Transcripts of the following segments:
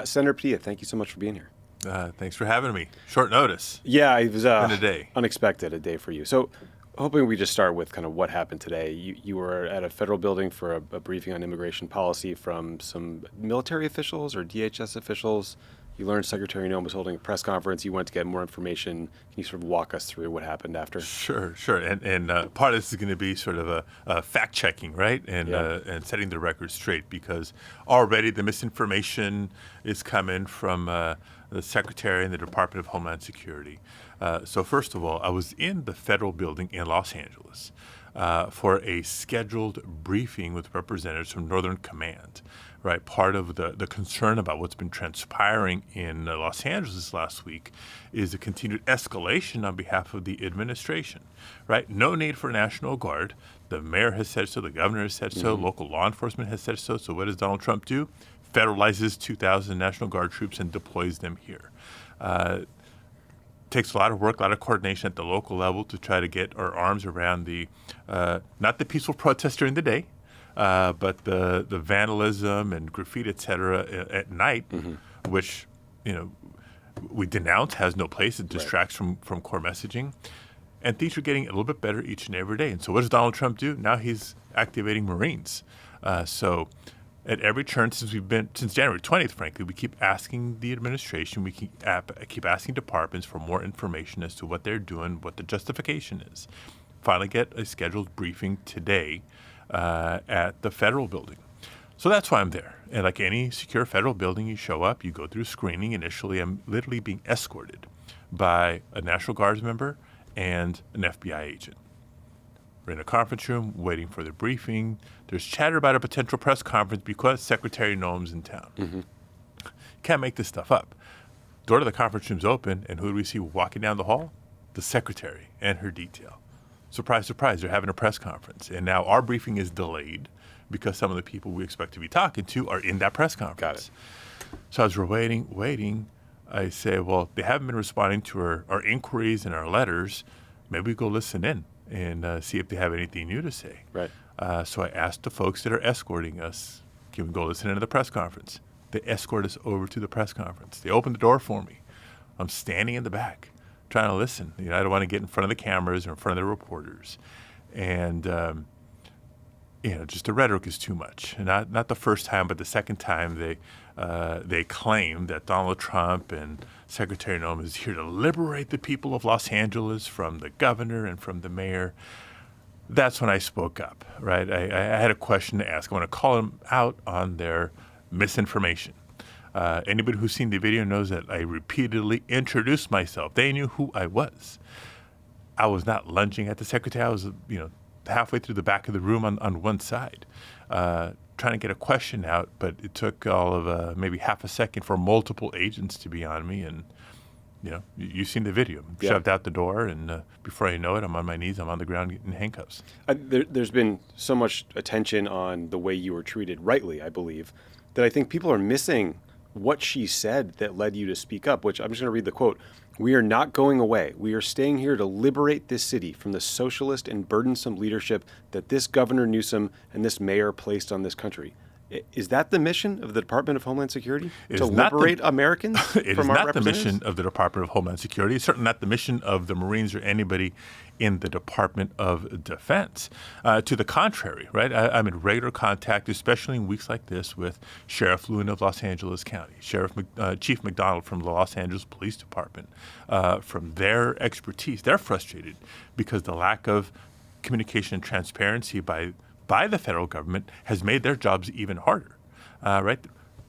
Senator Padilla, thank you so much for being here. Thanks for having me. Short notice. Yeah, it was In a day. unexpected, a day for you. So hoping we just start with kind of what happened today. You were at a federal building for a briefing on immigration policy from some military officials or DHS officials. You learned Secretary Noem was holding a press conference. You went to get more information. Can you sort of walk us through what happened after? Sure. And part of this is going to be sort of a fact-checking, right? And setting the record straight, because already the misinformation is coming from the Secretary and the Department of Homeland Security. So first of all, I was in the federal building in Los Angeles for a scheduled briefing with representatives from Northern Command, right? Part of the concern about what's been transpiring in Los Angeles last week is a continued escalation on behalf of the administration, right? No need for National Guard. The mayor has said so. The governor has said so. Local law enforcement has said so. So what does Donald Trump do? Federalizes 2,000 National Guard troops and deploys them here. Takes a lot of work, a lot of coordination at the local level to try to get our arms around the, not the peaceful protests during the day, but the vandalism and graffiti, et cetera, at night, which, we denounce, has no place. It distracts from core messaging. And things are getting a little bit better each and every day. And so what does Donald Trump do? Now he's activating Marines. So at every turn since January 20th, frankly, we keep asking the administration, we keep asking departments for more information as to what they're doing, what the justification is. Finally get a scheduled briefing today at the federal building. So that's why I'm there. And like any secure federal building, you show up, you go through screening. Initially, I'm literally being escorted by a National Guards member and an FBI agent. We're in a conference room waiting for the briefing. There's chatter about a potential press conference because Secretary Noem's in town. Can't make this stuff up. Door to the conference room's open, and who do we see walking down the hall? The secretary and her detail. Surprise, surprise, they're having a press conference. And now our briefing is delayed because some of the people we expect to be talking to are in that press conference. Got it. So as we're waiting, I say, well, they haven't been responding to our inquiries and our letters. Maybe we go listen in and see if they have anything new to say. Right. So I asked the folks that are escorting us, can we go listen into the press conference? They escort us over to the press conference. They open the door for me. I'm standing in the back trying to listen. I don't want to get in front of the cameras or in front of the reporters. And, just the rhetoric is too much. And not the first time, but the second time they claim that Donald Trump and Secretary Noem is here to liberate the people of Los Angeles from the governor and from the mayor. That's when I spoke up, right? I had a question to ask. I want to call them out on their misinformation. Anybody who's seen the video knows that I repeatedly introduced myself. They knew who I was. I was not lunging at the secretary. I was, halfway through the back of the room on one side, trying to get a question out, but it took all of maybe half a second for multiple agents to be on me. And, you've seen the video. Yeah. Shoved out the door, and before I know it, I'm on my knees. I'm on the ground in handcuffs. There's been so much attention on the way you were treated, rightly, I believe, that I think people are missing what she said that led you to speak up, which I'm just going to read the quote. "We are not going away. We are staying here to liberate this city from the socialist and burdensome leadership that this Governor Newsom and this mayor placed on this country." Is that the mission of the Department of Homeland Security? To liberate Americans It is from our not the representatives? mission of the Department of Homeland Security. It's certainly not the mission of the Marines or anybody in the Department of Defense. To the contrary, right? I'm in regular contact, especially in weeks like this, with Sheriff Lewin of Los Angeles County, Chief McDonald from the Los Angeles Police Department. From their expertise, they're frustrated because the lack of communication and transparency by the federal government has made their jobs even harder, right?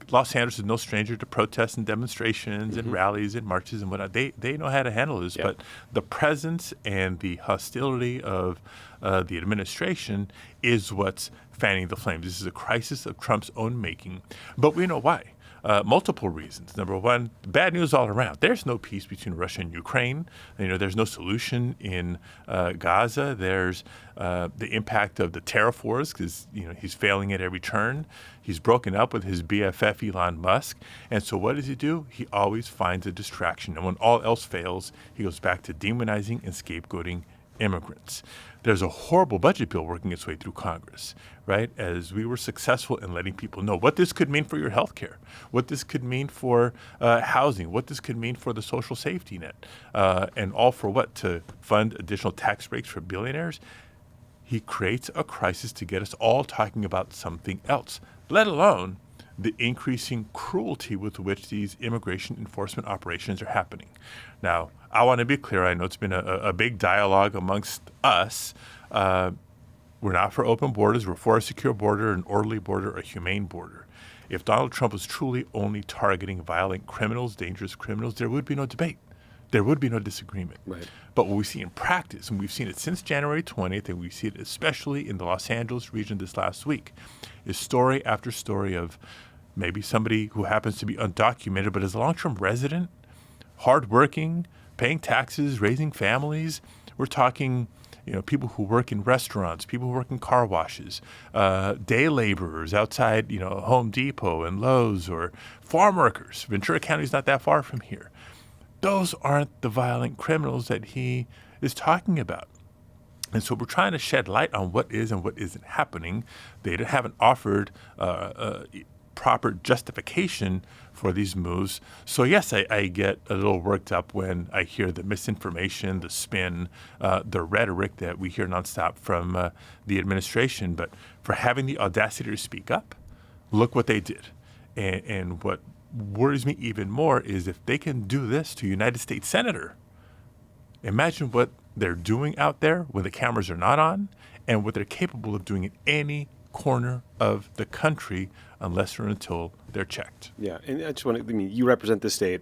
Los Angeles is no stranger to protests and demonstrations and rallies and marches and whatnot. They know how to handle this, but the presence and the hostility of the administration is what's fanning the flames. This is a crisis of Trump's own making, but we know why. Multiple reasons. Number one, bad news all around. There's no peace between Russia and Ukraine. There's no solution in Gaza. There's the impact of the tariff wars because he's failing at every turn. He's broken up with his BFF Elon Musk, and so what does he do? He always finds a distraction, and when all else fails, he goes back to demonizing and scapegoating immigrants. There's a horrible budget bill working its way through Congress, right? As we were successful in letting people know what this could mean for your health care, what this could mean for housing, what this could mean for the social safety net, and all for what? To fund additional tax breaks for billionaires. He creates a crisis to get us all talking about something else, let alone the increasing cruelty with which these immigration enforcement operations are happening. Now, I want to be clear. I know it's been a big dialogue amongst us. We're not for open borders. We're for a secure border, an orderly border, a humane border. If Donald Trump was truly only targeting violent criminals, dangerous criminals, there would be no debate. There would be no disagreement. Right. But what we see in practice, and we've seen it since January 20th, and we see it especially in the Los Angeles region this last week, is story after story of maybe somebody who happens to be undocumented, but is a long-term resident, hardworking, paying taxes, raising families. We're talking, people who work in restaurants, people who work in car washes, day laborers outside, Home Depot and Lowe's, or farm workers. Ventura County is not that far from here. Those aren't the violent criminals that he is talking about. And so we're trying to shed light on what is and what isn't happening. They haven't offered proper justification for these moves. So yes, I get a little worked up when I hear the misinformation, the spin, the rhetoric that we hear nonstop from the administration. But for having the audacity to speak up, look what they did. And what worries me even more is if they can do this to a United States senator, imagine what they're doing out there when the cameras are not on and what they're capable of doing in any corner of the country unless or until they're checked. Yeah, and I just want to, you represent this state.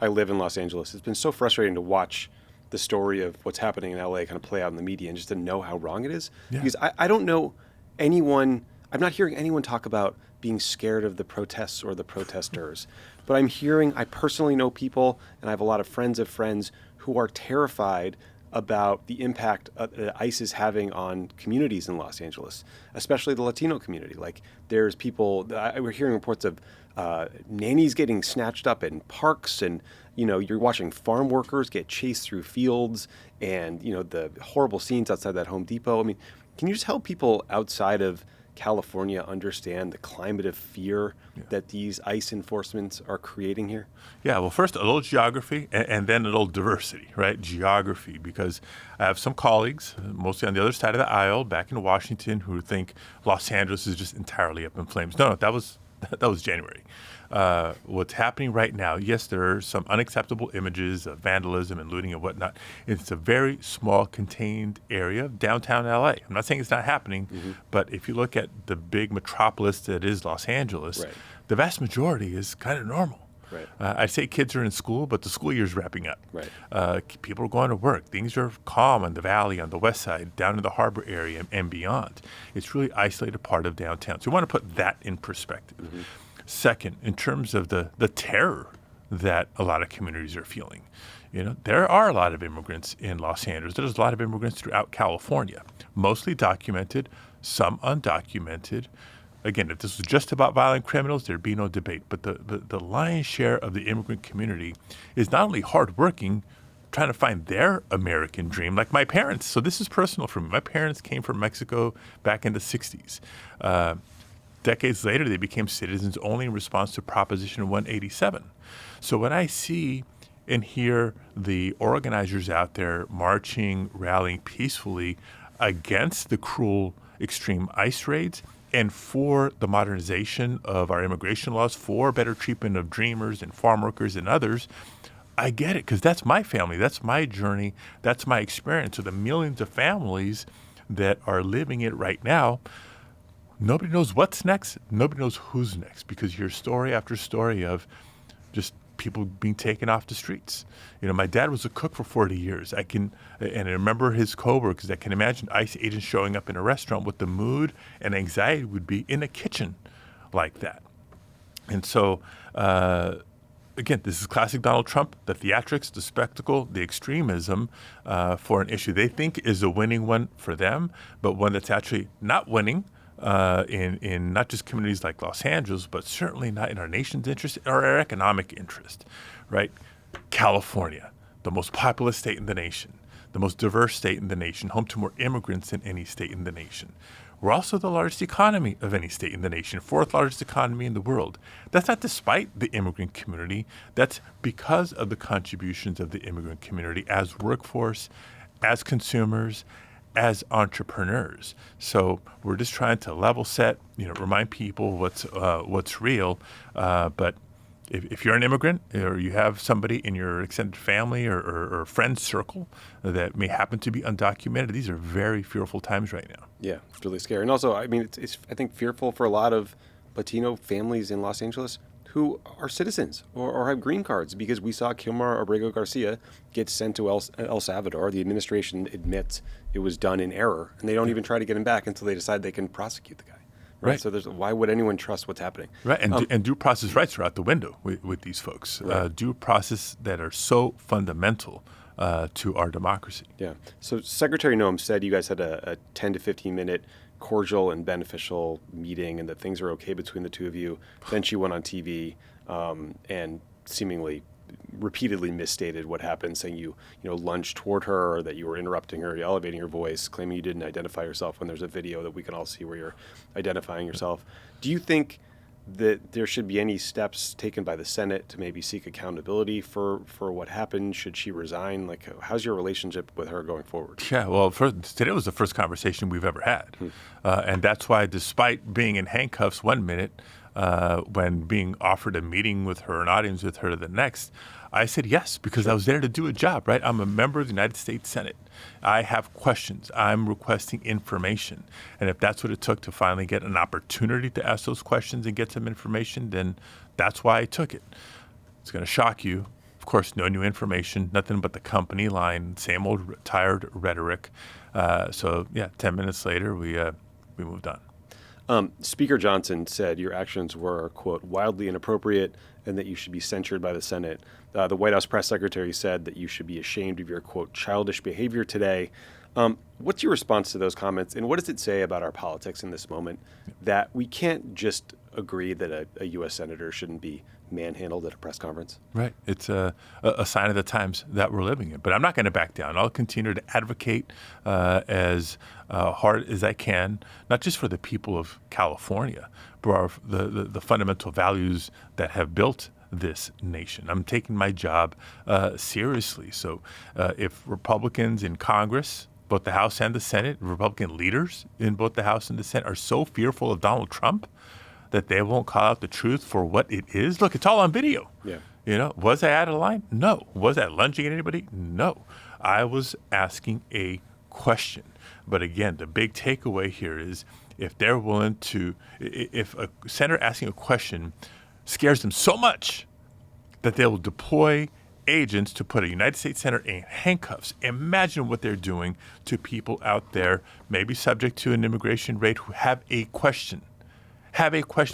I live in Los Angeles. It's been so frustrating to watch the story of what's happening in LA kind of play out in the media and just to know how wrong it is. Yeah. Because I don't know anyone, I'm not hearing anyone talk about being scared of the protests or the protesters. But I personally know people, and I have a lot of friends who are terrified about the impact that ICE is having on communities in Los Angeles, especially the Latino community. Like there's people, we're hearing reports of nannies getting snatched up in parks, and you're watching farm workers get chased through fields, and the horrible scenes outside that Home Depot. I mean, can you just help people outside of California understand the climate of fear that these ICE enforcements are creating here? Yeah, well, first, a little geography and then a little diversity, right? Geography, because I have some colleagues, mostly on the other side of the aisle, back in Washington, who think Los Angeles is just entirely up in flames. No, that was January. What's happening right now, yes, there are some unacceptable images of vandalism and looting and whatnot. It's a very small, contained area of downtown LA. I'm not saying it's not happening, but if you look at the big metropolis that is Los Angeles, the vast majority is kind of normal. Right. I'd say kids are in school, but the school year's wrapping up. Right. People are going to work. Things are calm on the valley, on the west side, down in the harbor area and beyond. It's really isolated part of downtown. So we want to put that in perspective. Second, in terms of the terror that a lot of communities are feeling, there are a lot of immigrants in Los Angeles. There's a lot of immigrants throughout California, mostly documented, some undocumented. Again, if this was just about violent criminals, there'd be no debate. But the lion's share of the immigrant community is not only hardworking, trying to find their American dream, like my parents. So this is personal for me. My parents came from Mexico back in the 60s. Decades later, they became citizens only in response to Proposition 187. So when I see and hear the organizers out there marching, rallying peacefully against the cruel, extreme ICE raids, and for the modernization of our immigration laws, for better treatment of dreamers and farm workers and others, I get it, because that's my family, that's my journey, that's my experience. So the millions of families that are living it right now, nobody knows what's next, nobody knows who's next, because you hear story after story of just people being taken off the streets. My dad was a cook for 40 years. I remember his coworkers. I can imagine ICE agents showing up in a restaurant, what the mood and anxiety would be in a kitchen like that. And so, again, this is classic Donald Trump, the theatrics, the spectacle, the extremism for an issue they think is a winning one for them, but one that's actually not winning in not just communities like Los Angeles, but certainly not in our nation's interest or our economic interest, right? California, the most populous state in the nation, the most diverse state in the nation, home to more immigrants than any state in the nation. We're also the largest economy of any state in the nation, fourth largest economy in the world. That's not despite the immigrant community. That's because of the contributions of the immigrant community as workforce, as consumers, as entrepreneurs. So we're just trying to level set, remind people what's real. But if you're an immigrant or you have somebody in your extended family or friend circle that may happen to be undocumented, these are very fearful times right now. Yeah, it's really scary. And also, I mean, it's I think fearful for a lot of Latino families in Los Angeles who are citizens or have green cards, because we saw Kilmar Abrego Garcia get sent to El Salvador. The administration admits it was done in error, and they don't even try to get him back until they decide they can prosecute the guy. Right. So why would anyone trust what's happening? Right. And due process rights are out the window with these folks. Right. Due process that are so fundamental to our democracy. Yeah. So Secretary Noem said you guys had a 10 to 15 minute cordial and beneficial meeting and that things are okay between the two of you. Then she went on TV and seemingly repeatedly misstated what happened, saying you lunged toward her, or that you were interrupting her, elevating your voice, claiming you didn't identify yourself when there's a video that we can all see where you're identifying yourself. Do you think that there should be any steps taken by the Senate to maybe seek accountability for what happened? Should she resign? Like, how's your relationship with her going forward? Yeah, well, today was the first conversation we've ever had. And that's why, despite being in handcuffs one minute, when being offered a meeting with her, an audience with her the next, I said yes, because I was there to do a job, right? I'm a member of the United States Senate. I have questions. I'm requesting information. And if that's what it took to finally get an opportunity to ask those questions and get some information, then that's why I took it. It's going to shock you. Of course, no new information, nothing but the company line, same old tired rhetoric. So, 10 minutes later, we moved on. Speaker Johnson said your actions were, quote, wildly inappropriate and that you should be censured by the Senate. The White House press secretary said that you should be ashamed of your, quote, childish behavior today. What's your response to those comments, and what does it say about our politics in this moment that we can't just agree that a U.S. senator shouldn't be manhandled at a press conference? Right. It's a sign of the times that we're living in. But I'm not going to back down. I'll continue to advocate as hard as I can, not just for the people of California, but the fundamental values that have built this nation. I'm taking my job seriously. So if Republicans in Congress, both the House and the Senate, Republican leaders in both the House and the Senate are so fearful of Donald Trump that they won't call out the truth for what it is. Look, it's all on video. Yeah. Was I out of line? No. Was I lunging at anybody? No. I was asking a question. But again, the big takeaway here is if they're willing to, if a senator asking a question scares them so much that they will deploy agents to put a United States senator in handcuffs. Imagine what they're doing to people out there, maybe subject to an immigration raid, who have a question,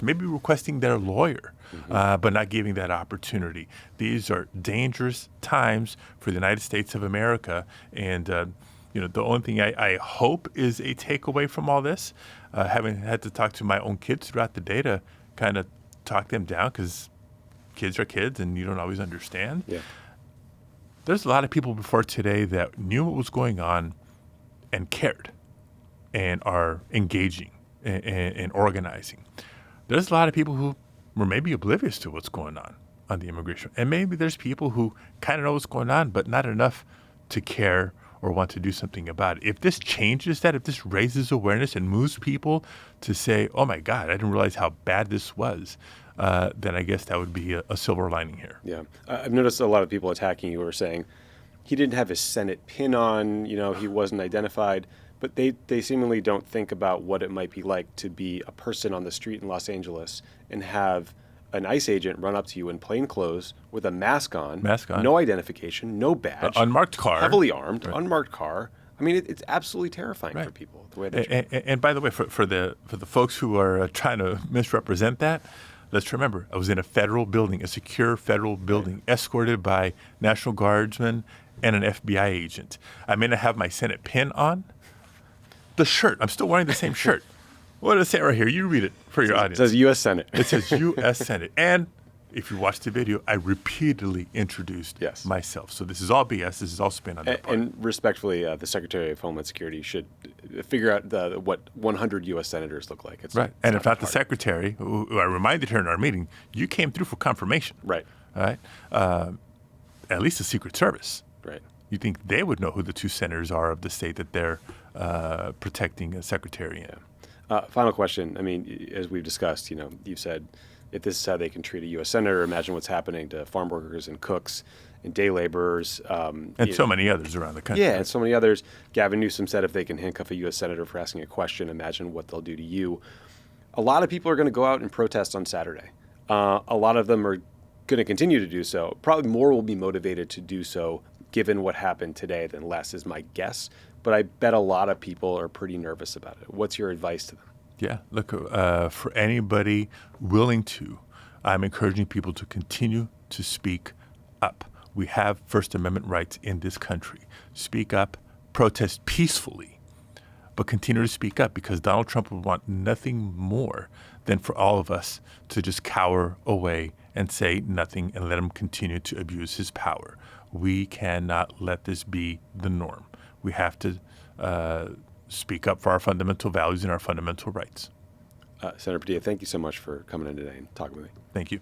maybe requesting their lawyer, but not giving that opportunity. These are dangerous times for the United States of America. And, the only thing I hope is a takeaway from all this, having had to talk to my own kids throughout the day to kind of talk them down, because kids are kids and you don't always understand. Yeah. There's a lot of people before today that knew what was going on and cared and are engaging and organizing. There's a lot of people who were maybe oblivious to what's going on the immigration. And maybe there's people who kind of know what's going on, but not enough to care or want to do something about it. If this changes that, if this raises awareness and moves people to say, oh my God, I didn't realize how bad this was, then I guess that would be a silver lining here. Yeah. I've noticed a lot of people attacking you who are saying he didn't have his Senate pin on, he wasn't identified, but they seemingly don't think about what it might be like to be a person on the street in Los Angeles and have an ICE agent run up to you in plain clothes with a mask on, no identification, no badge, unmarked car, heavily armed, right. Unmarked car. I mean, it's absolutely terrifying for people the way they and by the way, for the folks who are trying to misrepresent that, let's remember, I was in a federal building, a secure federal building, escorted by National Guardsmen and an FBI agent. I may not have my Senate pin on. The shirt, I'm still wearing the same shirt. What does it say right here? You read it for your audience. It says U.S. Senate. It says U.S. Senate. And If you watch the video, I repeatedly introduced myself. So this is all BS. This is all spin on their part. And respectfully, the Secretary of Homeland Security should figure out what 100 U.S. senators look like. It's right. It's and in not fact, the hard. Secretary, who I reminded her in our meeting, you came through for confirmation. Right. All right. At least the Secret Service. Right. You think they would know who the two senators are of the state that they're protecting a secretary in? Final question. I mean, as we've discussed, you've said if this is how they can treat a U.S. senator, imagine what's happening to farm workers and cooks and day laborers. And so many others around the country. Yeah, and so many others. Gavin Newsom said if they can handcuff a U.S. senator for asking a question, imagine what they'll do to you. A lot of people are going to go out and protest on Saturday. A lot of them are going to continue to do so. Probably more will be motivated to do so given what happened today than less is my guess. But I bet a lot of people are pretty nervous about it. What's your advice to them? Yeah, look, for anybody willing to, I'm encouraging people to continue to speak up. We have First Amendment rights in this country. Speak up, protest peacefully, but continue to speak up because Donald Trump would want nothing more than for all of us to just cower away and say nothing and let him continue to abuse his power. We cannot let this be the norm. We have to speak up for our fundamental values and our fundamental rights. Senator Padilla, thank you so much for coming in today and talking with me. Thank you.